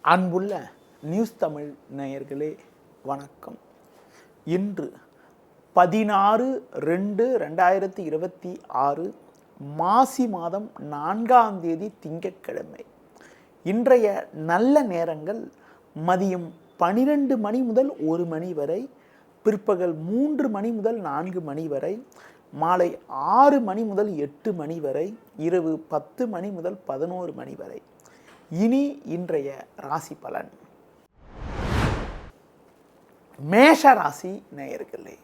அன்புள்ள நியூஸ் தமிழ் நேயர்களே வணக்கம். இன்று 16/2/2026 மாசி மாதம் 4ஆம் தேதி திங்கட்கிழமை. இன்றைய நல்ல நேரங்கள் மதியம் 12 மணி முதல் 1 மணி வரை, பிற்பகல் 3 மணி முதல் 4 மணி வரை, மாலை 6 மணி முதல் 8 மணி வரை, இரவு 10 மணி முதல் 11 மணி வரை. இனி இன்றைய ராசி பலன். மேஷ ராசி நேயர்களே,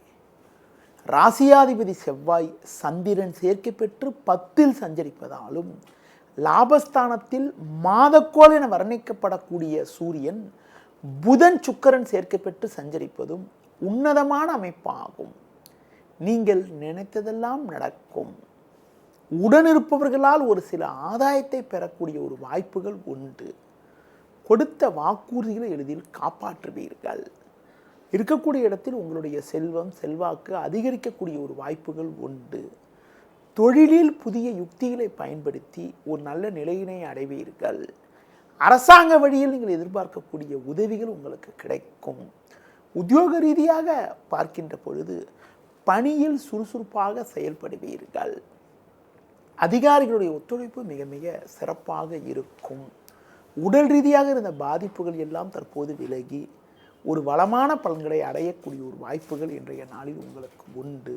ராசியாதிபதி செவ்வாய் சந்திரன் சேர்க்கை பெற்று 10இல் சஞ்சரிப்பதாலும், லாபஸ்தானத்தில் மாதக்கோள் என வர்ணிக்கப்படக்கூடிய சூரியன் புதன் சுக்கிரன் சேர்க்கை பெற்று சஞ்சரிப்பதும் உன்னதமான அமைப்பாகும். நீங்கள் நினைத்ததெல்லாம் நடக்கும். உடனிருப்பவர்களால் ஒரு சில ஆதாயத்தை பெறக்கூடிய ஒரு வாய்ப்புகள் உண்டு. கொடுத்த வாக்குறுதிகளை எளிதில் காப்பாற்றுவீர்கள். இருக்கக்கூடிய இடத்தில் உங்களுடைய செல்வம் செல்வாக்கு அதிகரிக்கக்கூடிய ஒரு வாய்ப்புகள் உண்டு. தொழிலில் புதிய யுக்திகளை பயன்படுத்தி ஒரு நல்ல நிலையினை அடைவீர்கள். அரசாங்க வழியில் நீங்கள் எதிர்பார்க்கக்கூடிய உதவிகள் உங்களுக்கு கிடைக்கும். உத்தியோக ரீதியாக பார்க்கின்ற பொழுது பணியில் சுறுசுறுப்பாக செயல்படுவீர்கள். அதிகாரிகளுடைய ஒத்துழைப்பு மிக மிக சிறப்பாக இருக்கும். உடல் ரீதியாக இருந்த பாதிப்புகள் எல்லாம் தற்போது விலகி ஒரு வளமான பலன்களை அடையக்கூடிய ஒரு வாய்ப்புகள் இன்றைய நாளில் உங்களுக்கு உண்டு.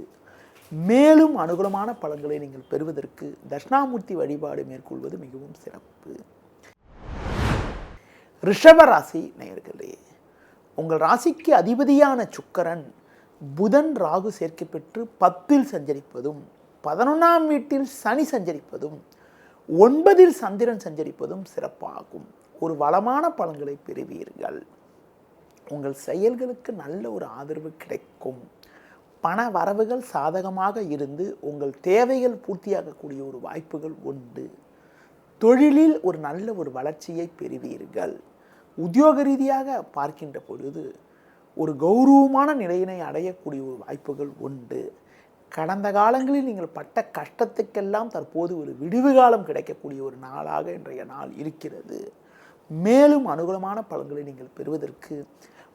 மேலும் அனுகூலமான பலன்களை நீங்கள் பெறுவதற்கு தட்சிணாமூர்த்தி வழிபாடு மேற்கொள்வது மிகவும் சிறப்பு. ரிஷப ராசி நேயர்களே, உங்கள் ராசிக்கு அதிபதியான சுக்கிரன் புதன் ராகு சேர்க்கை பெற்று 10இல் சஞ்சரிப்பதும், 11ஆம் வீட்டில் சனி சஞ்சரிப்பதும், 9இல் சந்திரன் சஞ்சரிப்பதும் சிறப்பாகும். ஒரு வளமான பலன்களை பெறுவீர்கள். உங்கள் செயல்களுக்கு நல்ல ஒரு ஆதரவு கிடைக்கும். பண வரவுகள் சாதகமாக இருந்து உங்கள் தேவைகள் பூர்த்தியாகக்கூடிய ஒரு வாய்ப்புகள் உண்டு. தொழிலில் ஒரு நல்ல ஒரு வளர்ச்சியை பெறுவீர்கள். உத்தியோக ரீதியாக பார்க்கின்ற பொழுது ஒரு கௌரவமான நிலையினை அடையக்கூடிய ஒரு வாய்ப்புகள் உண்டு. கடந்த காலங்களில் நீங்கள் பட்ட கஷ்டத்துக்கெல்லாம் தற்போது ஒரு விடிவு காலம் கிடைக்கக்கூடிய ஒரு நாளாக இன்றைய நாள் இருக்கிறது. மேலும் அனுகூலமான பலன்களை நீங்கள் பெறுவதற்கு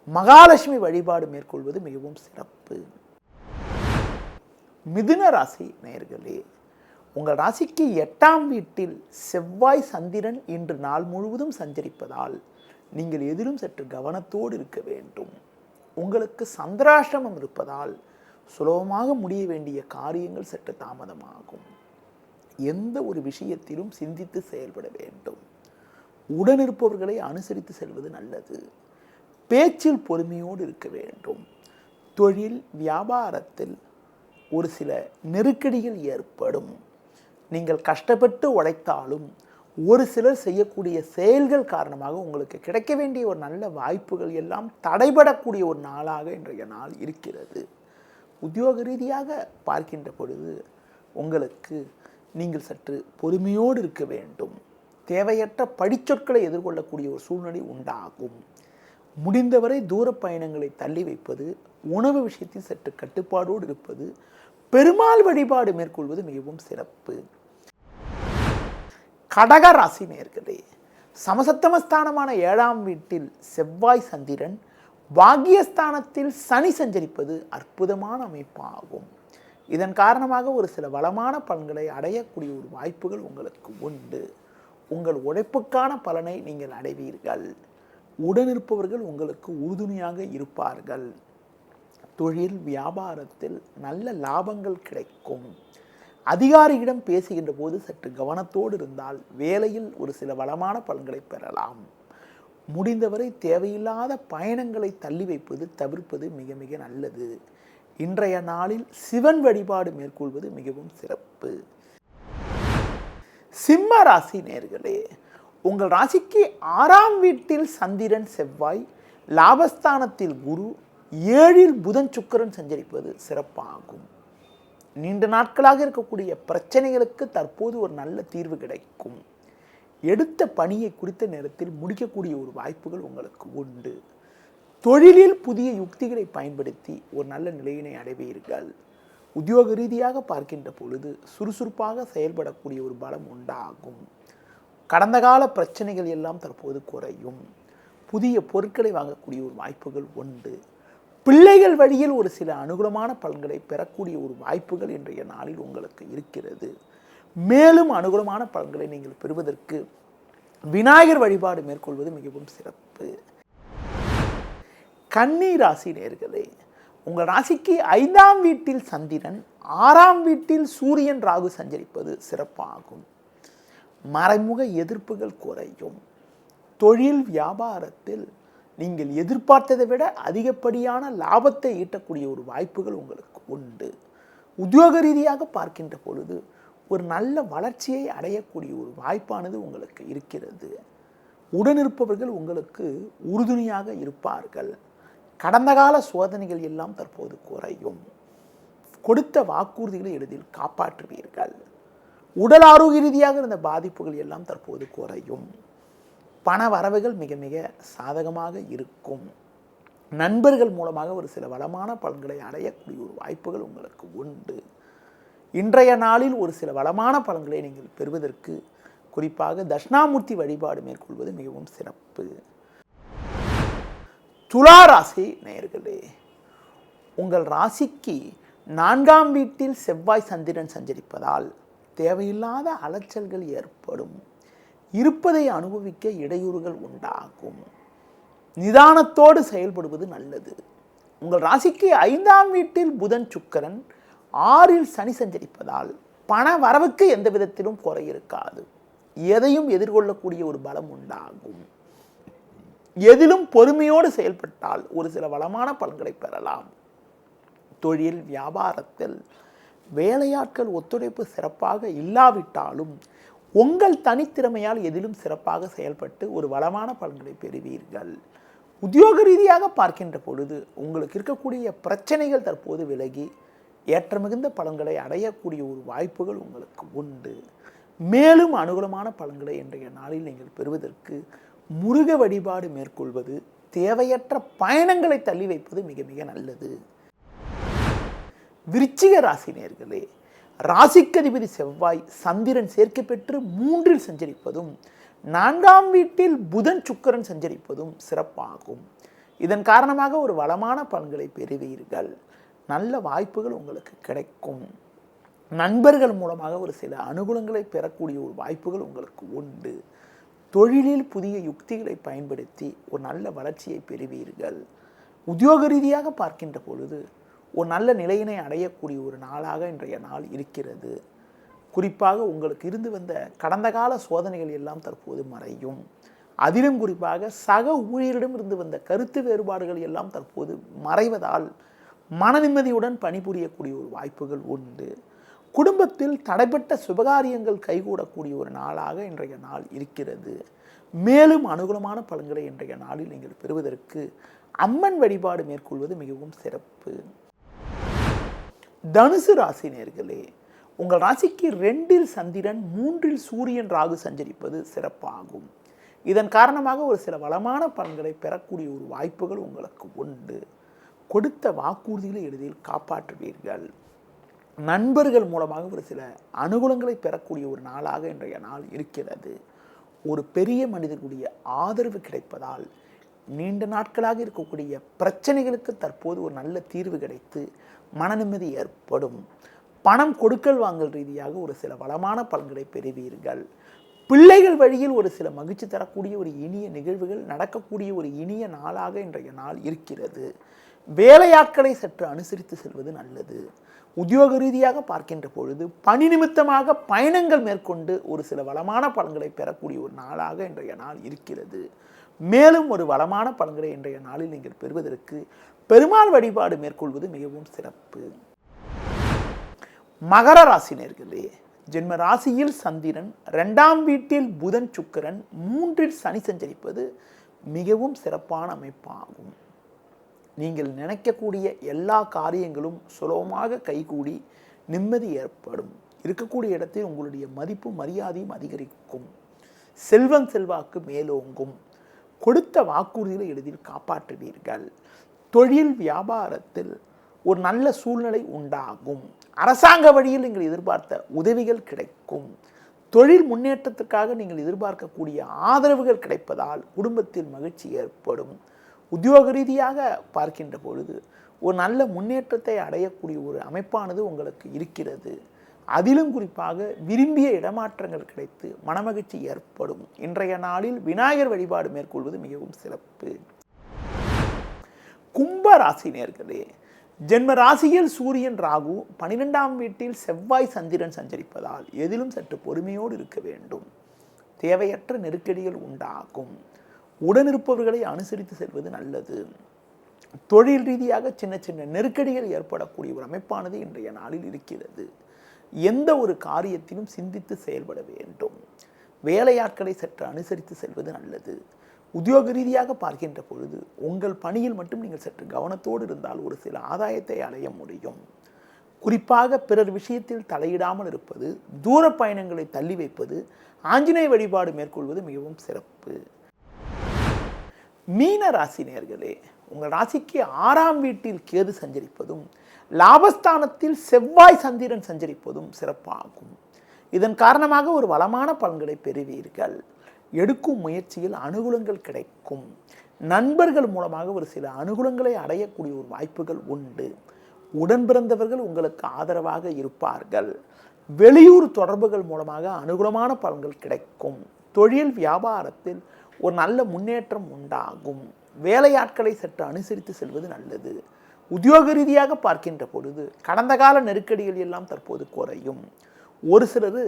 மகாலட்சுமி வழிபாடு மேற்கொள்வது மிகவும் சிறப்பு. மிதுன ராசி நேயர்களே, உங்கள் ராசிக்கு 8ஆம் வீட்டில் செவ்வாய் சந்திரன் இன்று நாள் முழுவதும் சஞ்சரிப்பதால் நீங்கள் எதிலும் சற்று கவனத்தோடு இருக்க வேண்டும். உங்களுக்கு சந்திராஷ்டமம் இருப்பதால் சுலபமாக முடிய வேண்டிய காரியங்கள் சற்று தாமதமாகும். எந்த ஒரு விஷயத்திலும் சிந்தித்து செயல்பட வேண்டும். உடனிருப்பவர்களை அனுசரித்து செல்வது நல்லது. பேச்சில் பொறுமையோடு இருக்க வேண்டும். தொழில் வியாபாரத்தில் ஒரு சில நெருக்கடிகள் ஏற்படும். நீங்கள் கஷ்டப்பட்டு உழைத்தாலும் ஒரு சிலர் செய்யக்கூடிய செயல்கள் காரணமாக உங்களுக்கு கிடைக்க வேண்டிய ஒரு நல்ல வாய்ப்புகள் எல்லாம் தடைபடக்கூடிய ஒரு நாளாக இன்றைய நாள் இருக்கிறது. உத்தியோக ரீதியாக பார்க்கின்ற பொழுது உங்களுக்கு நீங்கள் சற்று பொறுமையோடு இருக்க வேண்டும். தேவையற்ற படிச்சொற்களை எதிர்கொள்ளக்கூடிய ஒரு சூழ்நிலை உண்டாகும். முடிந்தவரை தூர பயணங்களை தள்ளி வைப்பது, உணவு விஷயத்தில் சற்று கட்டுப்பாடோடு இருப்பது, பெருமாள் வழிபாடு மேற்கொள்வது மிகவும் சிறப்பு. கடக ராசி நேயர்களே, சமசப்தமஸ்தானமான 7ஆம் வீட்டில் செவ்வாய் சந்திரன், பாக்கியஸ்தானத்தில் சனி சஞ்சரிப்பது அற்புதமான அமைப்பாகும். இதன் காரணமாக ஒரு சில வளமான பலன்களை அடையக்கூடிய ஒரு வாய்ப்புகள் உங்களுக்கு உண்டு. உங்கள் உழைப்புக்கான பலனை நீங்கள் அடைவீர்கள். உடனிருப்பவர்கள் உங்களுக்கு உறுதுணையாக இருப்பார்கள். தொழில் வியாபாரத்தில் நல்ல லாபங்கள் கிடைக்கும். அதிகாரியிடம் பேசுகின்ற போது சற்று கவனத்தோடு இருந்தால் வேலையில் ஒரு சில வளமான பலன்களை பெறலாம். முடிந்தவரை தேவையில்லாத பயணங்களை தள்ளி வைப்பது தவிர்ப்பது மிக மிக நல்லது. இன்றைய நாளில் சிவன் வழிபாடு மேற்கொள்வது மிகவும் சிறப்பு. சிம்ம ராசி நேயர்களே, உங்கள் ராசிக்கு 6ஆம் வீட்டில் சந்திரன் செவ்வாய், லாபஸ்தானத்தில் குரு, 7இல் புதன் சுக்கிரன் சஞ்சரிப்பது சிறப்பாகும். நீண்ட நாட்களாக இருக்கக்கூடிய பிரச்சனைகளுக்கு தற்போது ஒரு நல்ல தீர்வு கிடைக்கும். எடுத்த பணியை குறித்த நேரத்தில் முடிக்கக்கூடிய ஒரு வாய்ப்புகள் உங்களுக்கு உண்டு. தொழிலில் புதிய யுக்திகளை பயன்படுத்தி ஒரு நல்ல நிலையினை அடைவீர்கள். உத்தியோக ரீதியாக பார்க்கின்ற பொழுது சுறுசுறுப்பாக செயல்படக்கூடிய ஒரு பலம் உண்டாகும். கடந்த கால பிரச்சனைகள் எல்லாம் தற்போது குறையும். புதிய பொருட்களை வாங்கக்கூடிய ஒரு வாய்ப்புகள் உண்டு. பிள்ளைகள் வழியில் ஒரு சில அனுகூலமான பலன்களை பெறக்கூடிய ஒரு வாய்ப்புகள் இன்றைய நாளில் உங்களுக்கு இருக்கிறது. மேலும் அனுகூலமான பலன்களை நீங்கள் பெறுவதற்கு விநாயகர் வழிபாடு மேற்கொள்வது மிகவும் சிறப்பு. கன்னி ராசி நேயர்களே, உங்கள் ராசிக்கு 5ஆம் வீட்டில் சந்திரன், 6ஆம் வீட்டில் சூரியன், ராகு சஞ்சரிப்பது சிறப்பாகும். மறைமுக எதிர்ப்புகள் குறையும். தொழில் வியாபாரத்தில் நீங்கள் எதிர்பார்த்ததை விட அதிகப்படியான லாபத்தை ஈட்டக்கூடிய ஒரு வாய்ப்புகள் உங்களுக்கு உண்டு. உத்தியோக ரீதியாக பார்க்கின்ற பொழுது ஒரு நல்ல வளர்ச்சியை அடையக்கூடிய ஒரு வாய்ப்பானது உங்களுக்கு இருக்கிறது. உடனிருப்பவர்கள் உங்களுக்கு உறுதுணையாக இருப்பார்கள். கடந்த கால சோதனைகள் எல்லாம் தற்போது குறையும். கொடுத்த வாக்குறுதிகளை எளிதில் காப்பாற்றுவீர்கள். உடல் ஆரோக்கிய ரீதியாக இருந்த பாதிப்புகள் எல்லாம் தற்போது குறையும். பண வரவுகள் மிக மிக சாதகமாக இருக்கும். நண்பர்கள் மூலமாக ஒரு சில வளமான பலன்களை அடையக்கூடிய ஒரு வாய்ப்புகள் உங்களுக்கு உண்டு. இன்றைய நாளில் ஒரு சில வளமான பலன்களை நீங்கள் பெறுவதற்கு குறிப்பாக தட்சிணாமூர்த்தி வழிபாடு மேற்கொள்வது மிகவும் சிறப்பு. துலா ராசி நேயர்களே, உங்கள் ராசிக்கு 4ஆம் வீட்டில் செவ்வாய் சந்திரன் சஞ்சரிப்பதால் தேவையில்லாத அலைச்சல்கள் ஏற்படும். இருப்பதை அனுபவிக்க இடையூறுகள் உண்டாகும். நிதானத்தோடு செயல்படுவது நல்லது. உங்கள் ராசிக்கு 5ஆம் வீட்டில் புதன், சுக்கிரன், 6இல் சனி சஞ்சரிப்பதால் பண வரவுக்கு எந்த விதத்திலும் குறை இருக்காது. எதையும் எதிர்கொள்ளக்கூடிய ஒரு பலம் உண்டாகும். எதிலும் பொறுமையோடு செயல்பட்டால் ஒரு சில வளமான பலன்களை பெறலாம். தொழில் வியாபாரத்தில் வேலையாட்கள் ஒத்துழைப்பு சிறப்பாக இல்லாவிட்டாலும் உங்கள் தனித்திறமையால் எதிலும் சிறப்பாக செயல்பட்டு ஒரு வளமான பலன்களை பெறுவீர்கள். உத்தியோக ரீதியாக பார்க்கின்ற பொழுது உங்களுக்கு இருக்கக்கூடிய பிரச்சனைகள் தற்போது விலகி ஏற்ற மிகுந்த பலன்களை அடையக்கூடிய ஒரு வாய்ப்புகள் உங்களுக்கு உண்டு. மேலும் அனுகூலமான பலன்களை இன்றைய நாளில் நீங்கள் பெறுவதற்கு முருக வழிபாடு மேற்கொள்வது, தேவையற்ற பயணங்களை தள்ளி வைப்பது மிக மிக நல்லது. விருச்சிக ராசி நேயர்களே, ராசிக்கதிபதி செவ்வாய் சந்திரன் சேர்க்கை பெற்று 3இல் சஞ்சரிப்பதும் 4ஆம் வீட்டில் புதன் சுக்கிரன் சஞ்சரிப்பதும் சிறப்பாகும். இதன் காரணமாக ஒரு வளமான பலன்களை பெறுவீர்கள். நல்ல வாய்ப்புகள் உங்களுக்கு கிடைக்கும். நண்பர்கள் மூலமாக ஒரு சில அனுகூலங்களை பெறக்கூடிய ஒரு வாய்ப்புகள் உங்களுக்கு உண்டு. தொழிலில் புதிய யுக்திகளை பயன்படுத்தி ஒரு நல்ல வளர்ச்சியை பெறுவீர்கள். உத்தியோக ரீதியாக பார்க்கின்ற பொழுது ஒரு நல்ல நிலையினை அடையக்கூடிய ஒரு நாளாக இன்றைய நாள் இருக்கிறது. குறிப்பாக உங்களுக்கு இருந்து வந்த கடந்த கால சோதனைகள் எல்லாம் தற்போது மறையும். அதிலும் குறிப்பாக சக ஊழியரிடம் இருந்து வந்த கருத்து வேறுபாடுகள் எல்லாம் தற்போது மறைவதால் மன நிம்மதியுடன் பணிபுரியக்கூடிய ஒரு வாய்ப்புகள் உண்டு. குடும்பத்தில் தடைப்பட்ட சுபகாரியங்கள் கைகூடக்கூடிய ஒரு நாளாக இன்றைய நாள் இருக்கிறது. மேலும் அனுகூலமான பலன்களை இன்றைய நாளில் நீங்கள் பெறுவதற்கு அம்மன் வழிபாடு மேற்கொள்வது மிகவும் சிறப்பு. தனுசு ராசி நேயர்களே, உங்கள் ராசிக்கு 2இல் சந்திரன், 3இல் சூரியன், ராகு சஞ்சரிப்பது சிறப்பாகும். இதன் காரணமாக ஒரு சில வளமான பலன்களை பெறக்கூடிய ஒரு வாய்ப்புகள் உங்களுக்கு உண்டு. கொடுத்த வாக்குறுதிகளை எளிதில் காப்பாற்றுவீர்கள். நண்பர்கள் மூலமாக ஒரு சில அனுகூலங்களை பெறக்கூடிய ஒரு நாளாக இன்றைய நாள் இருக்கிறது. ஒரு பெரிய மனிதர்களுடைய ஆதரவு கிடைப்பதால் நீண்ட நாட்களாக இருக்கக்கூடிய பிரச்சனைகளுக்கு தற்போது ஒரு நல்ல தீர்வு கிடைத்து மன நிம்மதி ஏற்படும். பணம் கொடுக்கல் வாங்கல் ரீதியாக ஒரு சில வளமான பலன்களை பெறுவீர்கள். பிள்ளைகள் வழியில் ஒரு சில மகிழ்ச்சி தரக்கூடிய ஒரு இனிய நிகழ்வுகள் நடக்கக்கூடிய ஒரு இனிய நாளாக இன்றைய நாள் இருக்கிறது. வேலையாட்களை சற்று அனுசரித்து செல்வது நல்லது. உத்தியோக ரீதியாக பார்க்கின்ற பொழுது பணி நிமித்தமாக பயணங்கள் மேற்கொண்டு ஒரு சில வளமான பலன்களை பெறக்கூடிய ஒரு நாளாக இன்றைய நாள் இருக்கிறது. மேலும் ஒரு வளமான பலன்களை இன்றைய நாளில் நீங்கள் பெறுவதற்கு பெருமாள் வழிபாடு மேற்கொள்வது மிகவும் சிறப்பு. மகர ராசி நேயர்களே, ஜென்ம ராசியில் சந்திரன், 2ஆம் வீட்டில் புதன் சுக்கிரன், 3இல் சனி சஞ்சரிப்பது மிகவும் சிறப்பான அமைப்பாகும். நீங்கள் நினைக்கக்கூடிய எல்லா காரியங்களும் சுலபமாக கைகூடி நிம்மதி ஏற்படும். இருக்கக்கூடிய இடத்தில் உங்களுடைய மதிப்பு மரியாதையும் அதிகரிக்கும். செல்வம் செல்வாக்கு மேலோங்கும். கொடுத்த வாக்குறுதிகளை எளிதில் காப்பாற்றுவீர்கள். தொழில் வியாபாரத்தில் ஒரு நல்ல சூழ்நிலை உண்டாகும். அரசாங்க வழியில் நீங்கள் எதிர்பார்த்த உதவிகள் கிடைக்கும். தொழில் முன்னேற்றத்துக்காக நீங்கள் எதிர்பார்க்கக்கூடிய ஆதரவுகள் கிடைப்பதால் குடும்பத்தில் மகிழ்ச்சி ஏற்படும். உத்தியோக ரீதியாக பார்க்கின்ற பொழுது ஒரு நல்ல முன்னேற்றத்தை அடையக்கூடிய ஒரு அமைப்பானது உங்களுக்கு இருக்கிறது. அதிலும் குறிப்பாக விரும்பிய இடமாற்றங்கள் கிடைத்து மனமகிழ்ச்சி ஏற்படும். இன்றைய நாளில் விநாயகர் வழிபாடு மேற்கொள்வது மிகவும் சிறப்பு. கும்ப ராசி நேயர்களே, ஜென்ம ராசியில் சூரியன் ராகு, 12ஆம் வீட்டில் செவ்வாய் சந்திரன் சஞ்சரிப்பதால் எதிலும் சற்று பொறுமையோடு இருக்க வேண்டும். தேவையற்ற நெருக்கடிகள் உண்டாகும். உடனிருப்பவர்களை அனுசரித்து செல்வது நல்லது. தொழில் ரீதியாக சின்ன சின்ன நெருக்கடிகள் ஏற்படக்கூடிய ஒரு அமைப்பானது இன்றைய நாளில் இருக்கிறது. எந்த ஒரு காரியத்திலும் சிந்தித்து செயல்பட வேண்டும். வேலையாட்களை சற்று அனுசரித்து செல்வது நல்லது. உத்தியோக ரீதியாக பார்க்கின்ற பொழுது உங்கள் பணியில் மட்டும் நீங்கள் சற்று கவனத்தோடு இருந்தால் ஒரு சில ஆதாயத்தை அடைய முடியும். குறிப்பாக பிறர் விஷயத்தில் தலையிடாமல் இருப்பது, தூர பயணங்களை தள்ளி வைப்பது, ஆஞ்சநேய வழிபாடு மேற்கொள்வது மிகவும் சிறப்பு. மீன ராசி நேயர்களே, உங்கள் ராசிக்கு 6ஆம் வீட்டில் கேது சஞ்சரிப்பதும் லாபஸ்தானத்தில் செவ்வாய் சந்திரன் சஞ்சரிப்பதும் சிறப்பாகும். இதன் காரணமாக ஒரு வளமான பலன்களை பெறுவீர்கள். எடுக்கும் முயற்சியில் அனுகூலங்கள் கிடைக்கும். நண்பர்கள் மூலமாக ஒரு சில அனுகூலங்களை அடையக்கூடிய ஒரு வாய்ப்புகள் உண்டு. உடன் பிறந்தவர்கள் உங்களுக்கு ஆதரவாக இருப்பார்கள். வெளியூர் தொடர்புகள் மூலமாக அனுகூலமான பலன்கள் கிடைக்கும். தொழில் வியாபாரத்தில் ஒரு நல்ல முன்னேற்றம் உண்டாகும். வேலையாட்களை சற்று அனுசரித்து செல்வது நல்லது. உத்தியோக ரீதியாக பார்க்கின்ற பொழுது கடந்த கால நெருக்கடிகள் எல்லாம் தற்போது குறையும். ஒரு சிலர்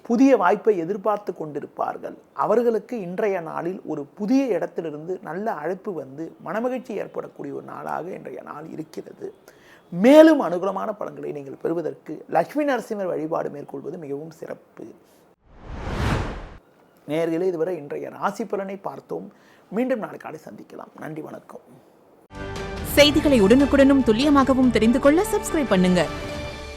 புதிய வாய்ப்பை எதிர்பார்த்து கொண்டிருப்பார்கள். அவர்களுக்கு இன்றைய நாளில் ஒரு புதிய இடத்திலிருந்து நல்ல அழைப்பு வந்து மனமகிழ்ச்சி ஏற்படக்கூடிய ஒரு நாளாக இன்றைய நாள் இருக்கிறது. மேலும் அனுகூலமான பலன்களை நீங்கள் பெறுவதற்கு லட்சுமி நரசிம்மர் வழிபாடு மேற்கொள்வது மிகவும் சிறப்பு. நேயர்களே, இதுவரை இன்றைய ராசி பலனை பார்த்தோம். மீண்டும் நாளை காலை சந்திக்கலாம். நன்றி, வணக்கம். செய்திகளை உடனுக்குடனும் துல்லியமாகவும் தெரிந்து கொள்ள சப்ஸ்கிரைப் பண்ணுங்க.